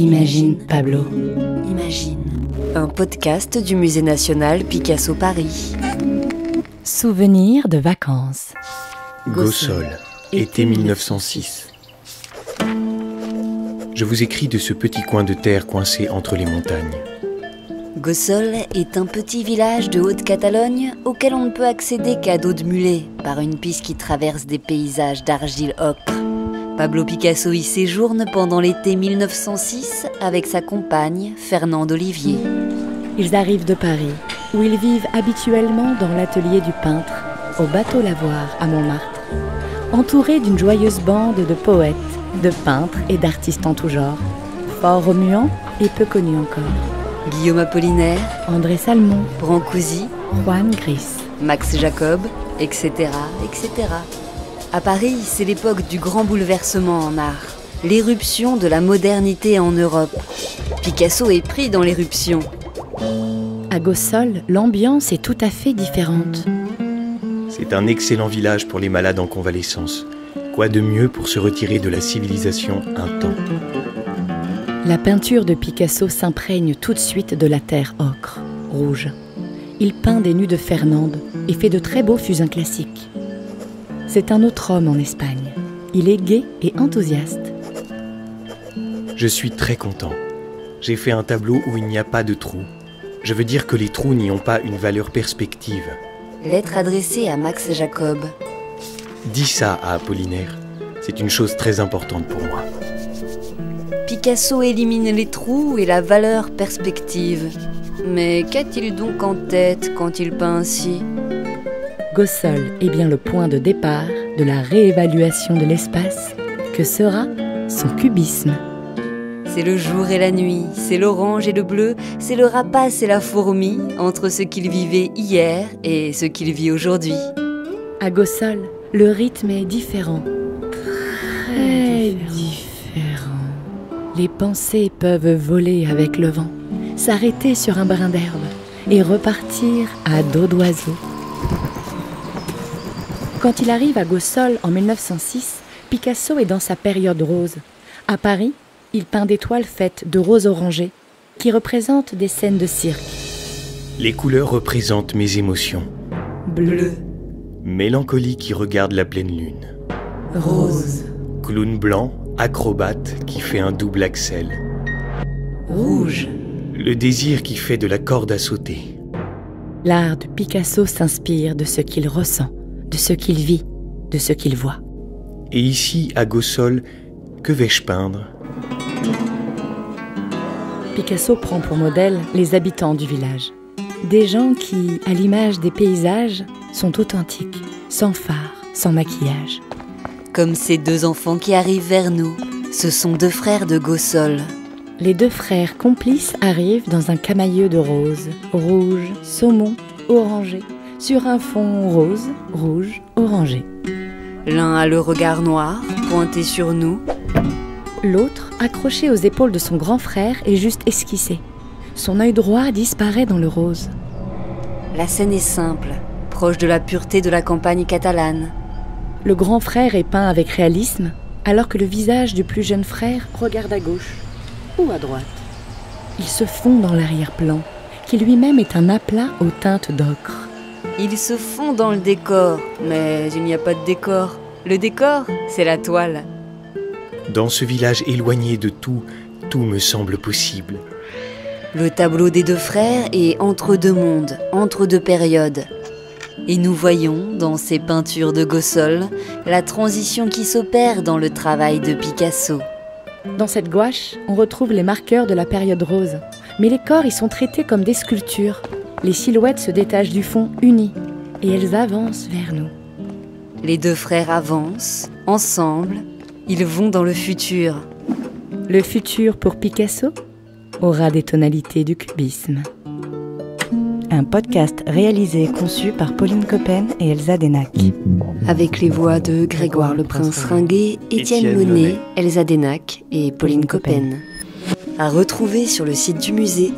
Imagine Pablo. Imagine. Un podcast du Musée national Picasso Paris. Souvenirs de vacances. Gossol, été 1906. Je vous écris de ce petit coin de terre coincé entre les montagnes. Gossol est un petit village de Haute-Catalogne auquel on ne peut accéder qu'à dos de mulet par une piste qui traverse des paysages d'argile ocre. Pablo Picasso y séjourne pendant l'été 1906 avec sa compagne Fernande Olivier. Ils arrivent de Paris, où ils vivent habituellement dans l'atelier du peintre, au bateau Lavoir à Montmartre, entourés d'une joyeuse bande de poètes, de peintres et d'artistes en tout genre, fort remuants et peu connus encore. Guillaume Apollinaire, André Salmon, Brancusi, Juan Gris, Max Jacob, etc., etc. À Paris, c'est l'époque du grand bouleversement en art, l'éruption de la modernité en Europe. Picasso est pris dans l'éruption. À Gossol, l'ambiance est tout à fait différente. C'est un excellent village pour les malades en convalescence. Quoi de mieux pour se retirer de la civilisation un temps? La peinture de Picasso s'imprègne tout de suite de la terre ocre, rouge. Il peint des nus de Fernande et fait de très beaux fusains classiques. C'est un autre homme en Espagne. Il est gai et enthousiaste. Je suis très content. J'ai fait un tableau où il n'y a pas de trous. Je veux dire que les trous n'y ont pas une valeur perspective. Lettre adressée à Max Jacob. Dis ça à Apollinaire. C'est une chose très importante pour moi. Picasso élimine les trous et la valeur perspective. Mais qu'a-t-il donc en tête quand il peint ainsi ? Gossol est bien le point de départ de la réévaluation de l'espace que sera son cubisme. C'est le jour et la nuit, c'est l'orange et le bleu, c'est le rapace et la fourmi, entre ce qu'il vivait hier et ce qu'il vit aujourd'hui. À Gossol, le rythme est différent. Très différent. Les pensées peuvent voler avec le vent, s'arrêter sur un brin d'herbe et repartir à dos d'oiseau. Quand il arrive à Gossol en 1906, Picasso est dans sa période rose. À Paris, il peint des toiles faites de roses orangées qui représentent des scènes de cirque. Les couleurs représentent mes émotions. Bleu, Mélancolie qui regarde la pleine lune. rose, Clown blanc, acrobate qui fait un double axel. rouge. Le désir qui fait de la corde à sauter. L'art de Picasso s'inspire de ce qu'il ressent, de ce qu'il vit, de ce qu'il voit. Et ici, à Gossol, que vais-je peindre ? Picasso prend pour modèle les habitants du village. Des gens qui, à l'image des paysages, sont authentiques, sans phare, sans maquillage. Comme ces deux enfants qui arrivent vers nous. Ce sont deux frères de Gossol. Les deux frères complices arrivent dans un camailleux de roses, rouge, saumon, orangé, sur un fond rose, rouge, orangé. L'un a le regard noir, pointé sur nous. L'autre, accroché aux épaules de son grand frère, est juste esquissé. Son œil droit disparaît dans le rose. La scène est simple, proche de la pureté de la campagne catalane. Le grand frère est peint avec réalisme, alors que le visage du plus jeune frère regarde à gauche ou à droite. Ils se fond dans l'arrière-plan, qui lui-même est un aplat aux teintes d'ocre. Ils se font dans le décor, mais il n'y a pas de décor. Le décor, c'est la toile. Dans ce village éloigné de tout, tout me semble possible. Le tableau des deux frères est entre deux mondes, entre deux périodes. Et nous voyons, dans ces peintures de Gossol, la transition qui s'opère dans le travail de Picasso. Dans cette gouache, on retrouve les marqueurs de la période rose. Mais les corps y sont traités comme des sculptures. Les silhouettes se détachent du fond uni, et elles avancent vers nous. Les deux frères avancent, ensemble, ils vont dans le futur. Le futur pour Picasso aura des tonalités du cubisme. Un podcast réalisé et conçu par Pauline Coppen et Elsa Denac. Avec les voix de Grégoire Le Prince Ringuet, Étienne Monet, Elsa Denac et Pauline Coppen. À retrouver sur le site du musée